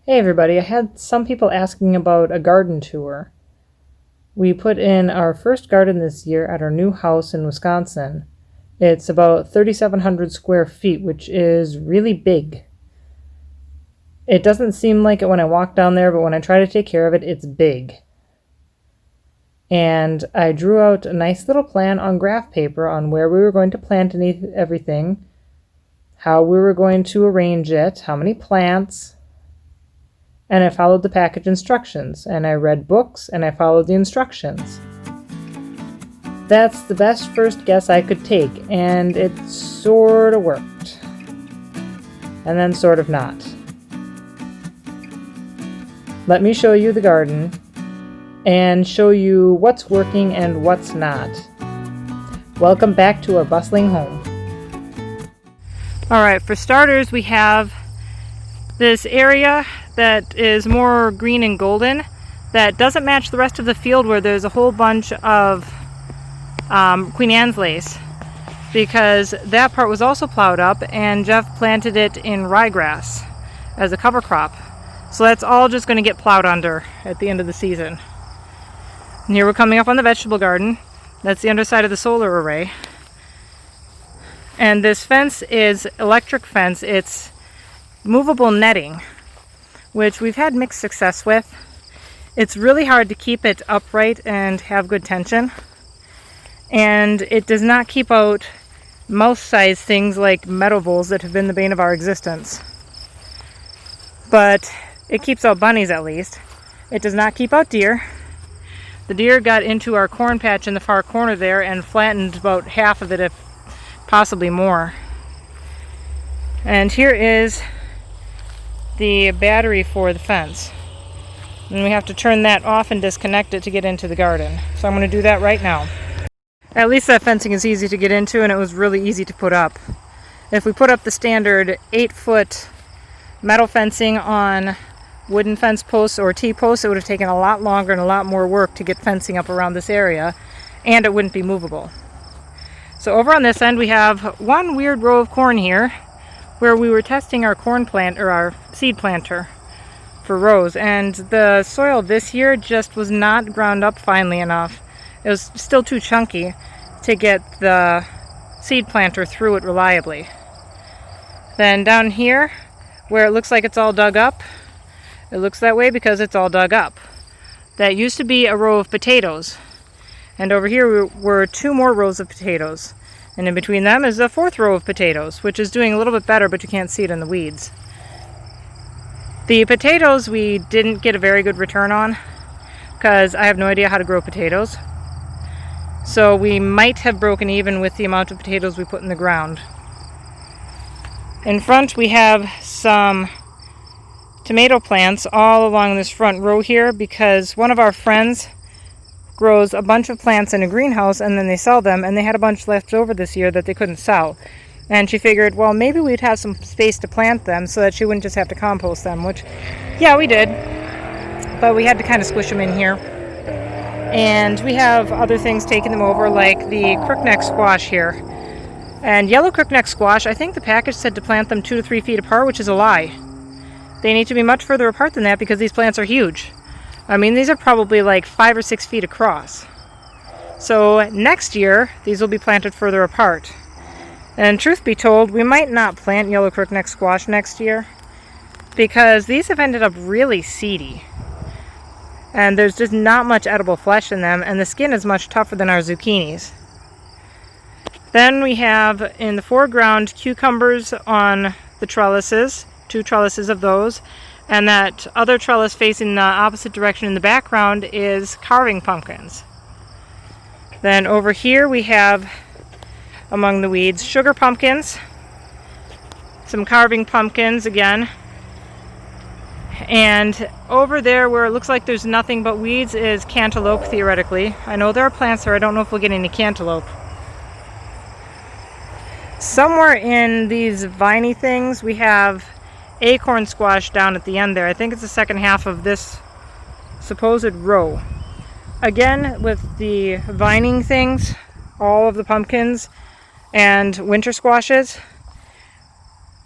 Hey everybody, I had some people asking about a garden tour. We put in our first garden this year at our new house in Wisconsin. It's about 3,700 square feet, which is really big. It doesn't seem like it when I walk down there, but when I try to take care of it, it's big. And I drew out a nice little plan on graph paper on where we were going to plant everything, how we were going to arrange it, how many plants, and I followed the package instructions, and I read books, and I followed the instructions. That's the best first guess I could take, and it sort of worked. And then sort of not. Let me show you the garden, and show you what's working and what's not. Welcome back to our bustling home. Alright, for starters we have this area that is more green and golden that doesn't match the rest of the field where there's a whole bunch of Queen Anne's lace, because that part was also plowed up and Jeff planted it in ryegrass as a cover crop. So that's all just going to get plowed under at the end of the season. And here we're coming up on the vegetable garden. That's the underside of the solar array. And this fence is electric fence. It's movable netting, which we've had mixed success with. It's really hard to keep it upright and have good tension. And it does not keep out mouse-sized things like meadow voles that have been the bane of our existence. But it keeps out bunnies at least. It does not keep out deer. The deer got into our corn patch in the far corner there and flattened about half of it, if possibly more. And here is the battery for the fence. And we have to turn that off and disconnect it to get into the garden. So I'm going to do that right now. At least that fencing is easy to get into, and it was really easy to put up. If we put up the standard 8-foot metal fencing on wooden fence posts or T-posts, it would have taken a lot longer and a lot more work to get fencing up around this area, and it wouldn't be movable. So over on this end we have one weird row of corn here where we were testing our corn plant, or our seed planter, for rows, and the soil this year just was not ground up finely enough. It was still too chunky to get the seed planter through it reliably. Then down here, where it looks like it's all dug up, it looks that way because it's all dug up. That used to be a row of potatoes, and over here were 2 more rows of potatoes. And in between them is the 4th row of potatoes, which is doing a little bit better, but you can't see it in the weeds. The potatoes we didn't get a very good return on, because I have no idea how to grow potatoes. So we might have broken even with the amount of potatoes we put in the ground. In front we have some tomato plants all along this front row here, because one of our friends grows a bunch of plants in a greenhouse and then they sell them, and they had a bunch left over this year that they couldn't sell. And she figured, well, maybe we'd have some space to plant them so that she wouldn't just have to compost them, which, yeah, we did. But we had to kind of squish them in here. And we have other things taking them over, like the crookneck squash here. And yellow crookneck squash, I think the package said to plant them 2 to 3 feet apart, which is a lie. They need to be much further apart than that because these plants are huge. I mean, these are probably like 5 or 6 feet across. So next year, these will be planted further apart. And truth be told, we might not plant yellow crookneck squash next year, because these have ended up really seedy. And there's just not much edible flesh in them, and the skin is much tougher than our zucchinis. Then we have in the foreground cucumbers on the trellises, 2 trellises of those. And that other trellis facing the opposite direction in the background is carving pumpkins. Then over here we have, among the weeds, sugar pumpkins, some carving pumpkins again. And over there where it looks like there's nothing but weeds is cantaloupe, theoretically. I know there are plants there, I don't know if we'll get any cantaloupe. Somewhere in these viney things we have acorn squash down at the end there. I think it's the second half of this supposed row. Again, with the vining things, all of the pumpkins and winter squashes,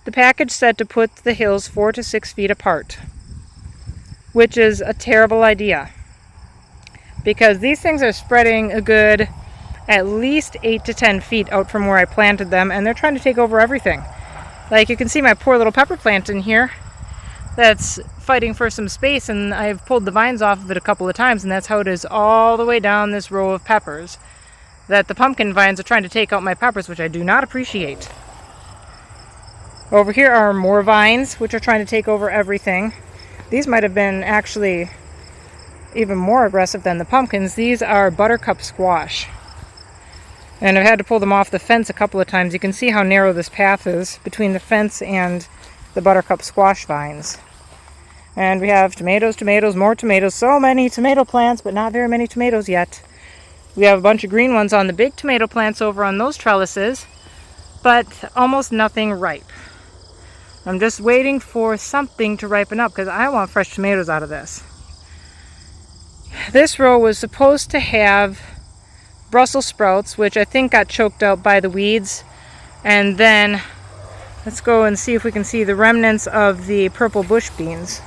the package said to put the hills 4 to 6 feet apart. which is a terrible idea because these things are spreading a good at least 8 to 10 feet out from where I planted them, and they're trying to take over everything. Like you can see my poor little pepper plant in here that's fighting for some space, and I've pulled the vines off of it a couple of times, and that's how it is all the way down this row of peppers, that the pumpkin vines are trying to take out my peppers, which I do not appreciate. Over here are more vines which are trying to take over everything. These might have been actually even more aggressive than the pumpkins. These are buttercup squash, and I've had to pull them off the fence a couple of times. You can see how narrow this path is between the fence and the buttercup squash vines. And we have tomatoes, tomatoes, more tomatoes. So many tomato plants, but not very many tomatoes yet. We have a bunch of green ones on the big tomato plants over on those trellises, but almost nothing ripe. I'm just waiting for something to ripen up because I want fresh tomatoes out of this. This row was supposed to have Brussels sprouts, which I think got choked out by the weeds. And then let's go and see if we can see the remnants of the purple bush beans.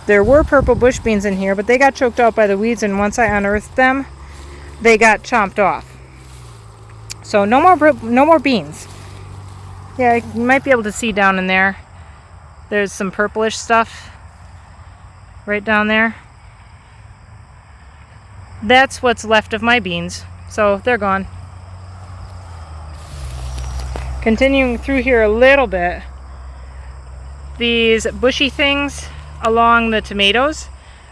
There were purple bush beans in here, but they got choked out by the weeds, and once I unearthed them, they got chomped off. So no more beans. Yeah, you might be able to see down in there. There's some purplish stuff right down there. That's what's left of my beans, so they're gone. Continuing through here a little bit, these bushy things along the tomatoes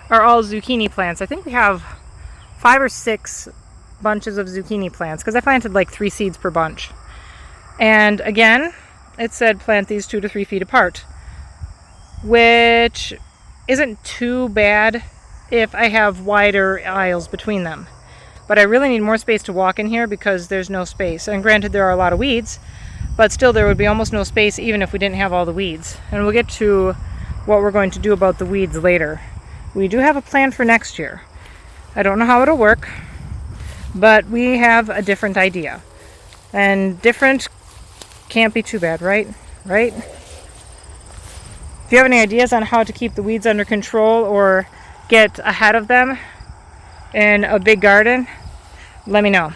are all zucchini plants. I think we have 5 or 6 bunches of zucchini plants because I planted like 3 seeds per bunch. And again, it said plant these 2 to 3 feet apart, which isn't too bad if I have wider aisles between them. But I really need more space to walk in here because there's no space. And granted, there are a lot of weeds, but still there would be almost no space even if we didn't have all the weeds. And we'll get to what we're going to do about the weeds later. We do have a plan for next year. I don't know how it'll work, but we have a different idea. And different can't be too bad, right? Right? If you have any ideas on how to keep the weeds under control or get ahead of them in a big garden, let me know.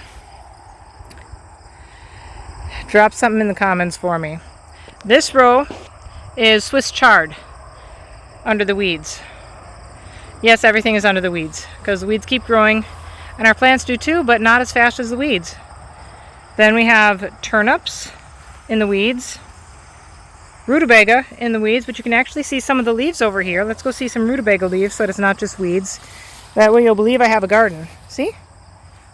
Drop something in the comments for me. This row is Swiss chard under the weeds. Yes, everything is under the weeds because the weeds keep growing, and our plants do too, but not as fast as the weeds. Then we have turnips in the weeds, rutabaga in the weeds, but you can actually see some of the leaves over here. Let's go see some rutabaga leaves so that it's not just weeds. That way you'll believe I have a garden. See?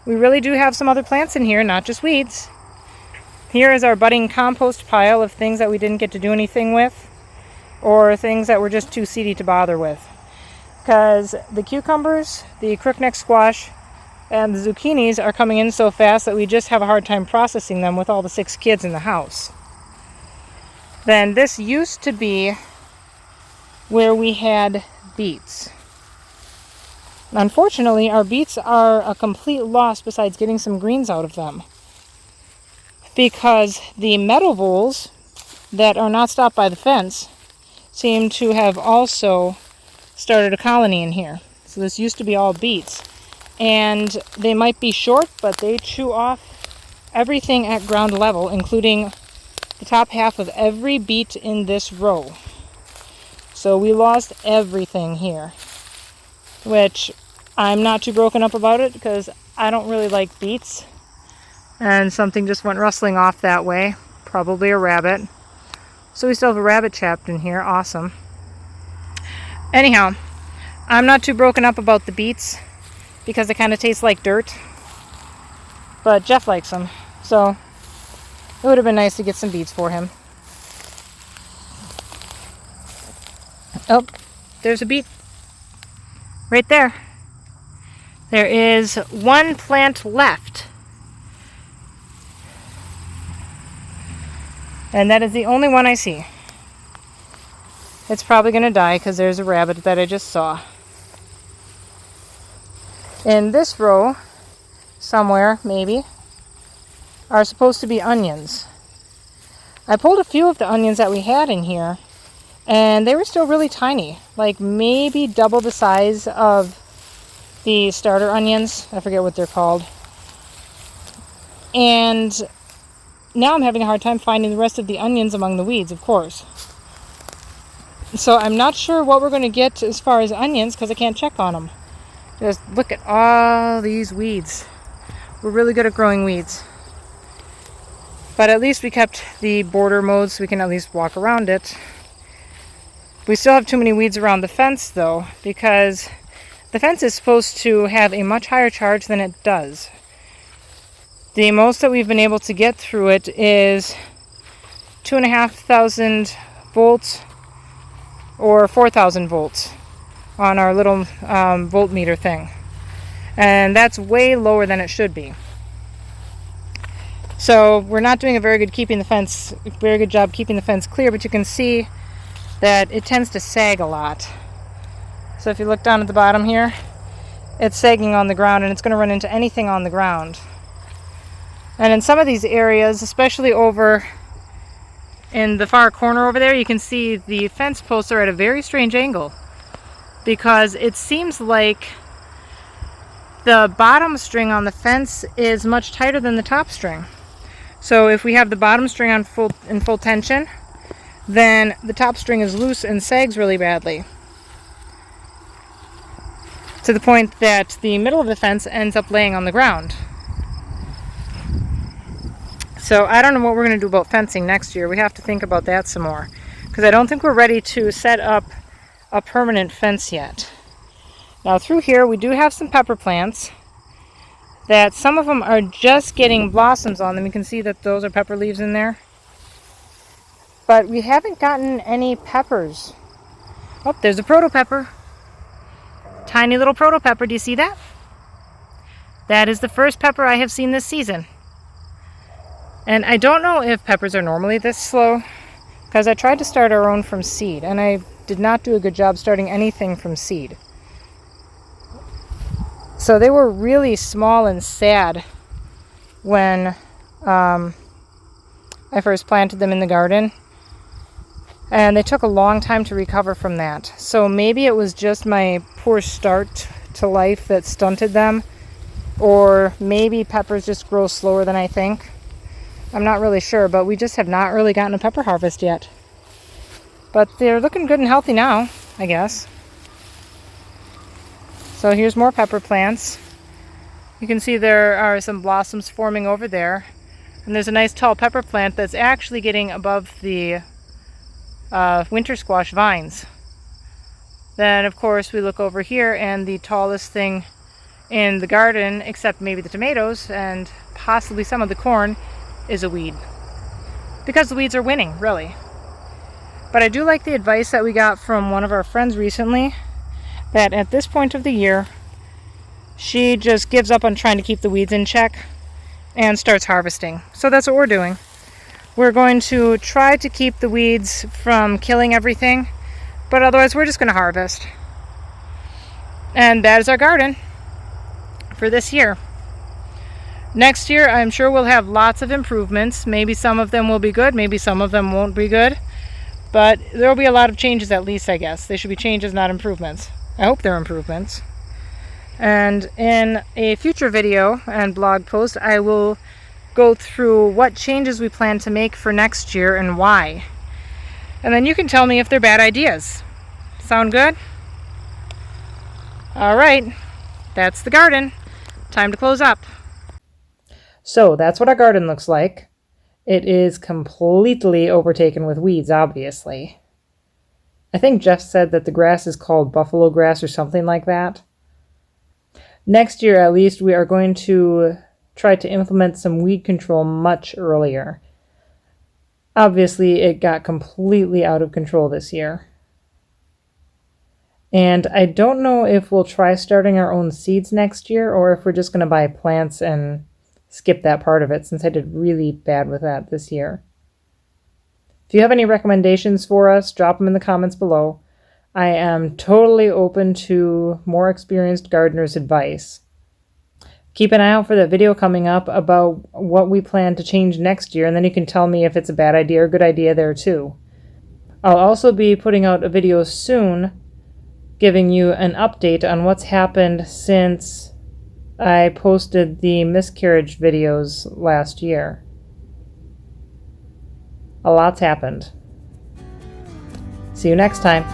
We really do have some other plants in here, not just weeds. Here is our budding compost pile of things that we didn't get to do anything with, or things that were just too seedy to bother with. Because the cucumbers, the crookneck squash, and the zucchinis are coming in so fast that we just have a hard time processing them with all the 6 kids in the house. Then this used to be where we had beets. Unfortunately, our beets are a complete loss besides getting some greens out of them, because the meadow voles that are not stopped by the fence seem to have also started a colony in here. So this used to be all beets, and they might be short, but they chew off everything at ground level, including the top half of every beet in this row. So we lost everything here, which I'm not too broken up about it because I don't really like beets. And something just went rustling off that way, probably a rabbit. So we still have a rabbit trapped in here, awesome. Anyhow, I'm not too broken up about the beets because they kind of taste like dirt. But Jeff likes them, so it would have been nice to get some beets for him. Oh, there's a beet right there. There is 1 plant left. And that is the only one I see. It's probably going to die because there's a rabbit that I just saw. In this row, somewhere, maybe, are supposed to be onions. I pulled a few of the onions that we had in here, And they were still really tiny, like maybe double the size of the starter onions. I forget what they're called. And now I'm having a hard time finding the rest of the onions among the weeds, of course. So I'm not sure what we're going to get as far as onions because I can't check on them. Just look at all these weeds. We're really good at growing weeds. But at least we kept the border mowed so we can at least walk around it. We still have too many weeds around the fence though, because the fence is supposed to have a much higher charge than it does. The most that we've been able to get through it is 2,500 volts or 4,000 volts on our little voltmeter thing. And that's way lower than it should be. So we're not doing a very good job keeping the fence clear, but you can see that it tends to sag a lot. So if you look down at the bottom here, it's sagging on the ground and it's going to run into anything on the ground. And in some of these areas, especially over in the far corner over there, you can see the fence posts are at a very strange angle because it seems like the bottom string on the fence is much tighter than the top string. So if we have the bottom string on in full tension, then the top string is loose and sags really badly, to the point that the middle of the fence ends up laying on the ground. So I don't know what we're going to do about fencing next year. We have to think about that some more, because I don't think we're ready to set up a permanent fence yet. Now through here we do have some pepper plants that some of them are just getting blossoms on them. You can see that those are pepper leaves in there. But we haven't gotten any peppers. Oh, there's a proto pepper. Tiny little proto pepper. Do you see that? That is the first pepper I have seen this season. And I don't know if peppers are normally this slow, because I tried to start our own from seed, and I did not do a good job starting anything from seed. So they were really small and sad when I first planted them in the garden. And they took a long time to recover from that. So maybe it was just my poor start to life that stunted them. Or maybe peppers just grow slower than I think. I'm not really sure, but we just have not really gotten a pepper harvest yet. But they're looking good and healthy now, I guess. So here's more pepper plants. You can see there are some blossoms forming over there. And there's a nice tall pepper plant that's actually getting above the winter squash vines. Then of course we look over here, and the tallest thing in the garden, except maybe the tomatoes and possibly some of the corn, is a weed. Because the weeds are winning, really. But I do like the advice that we got from one of our friends recently, that at this point of the year, she just gives up on trying to keep the weeds in check and starts harvesting. So that's what we're doing. We're going to try to keep the weeds from killing everything, but otherwise we're just going to harvest. And that is our garden for this year. Next year, I'm sure we'll have lots of improvements. Maybe some of them will be good, maybe some of them won't be good. But there will be a lot of changes at least, I guess. They should be changes, not improvements. I hope they're improvements. And in a future video and blog post, I will go through what changes we plan to make for next year and why. And then you can tell me if they're bad ideas. Sound good? Alright, that's the garden. Time to close up. So that's what our garden looks like. It is completely overtaken with weeds, obviously. I think Jeff said that the grass is called buffalo grass or something like that. Next year, at least, we are going to try to implement some weed control much earlier. Obviously, it got completely out of control this year. And I don't know if we'll try starting our own seeds next year, or if we're just going to buy plants and skip that part of it, since I did really bad with that this year. If you have any recommendations for us, drop them in the comments below. I am totally open to more experienced gardeners' advice. Keep an eye out for that video coming up about what we plan to change next year, and then you can tell me if it's a bad idea or good idea there too. I'll also be putting out a video soon giving you an update on what's happened since I posted the miscarriage videos last year. A lot's happened. See you next time.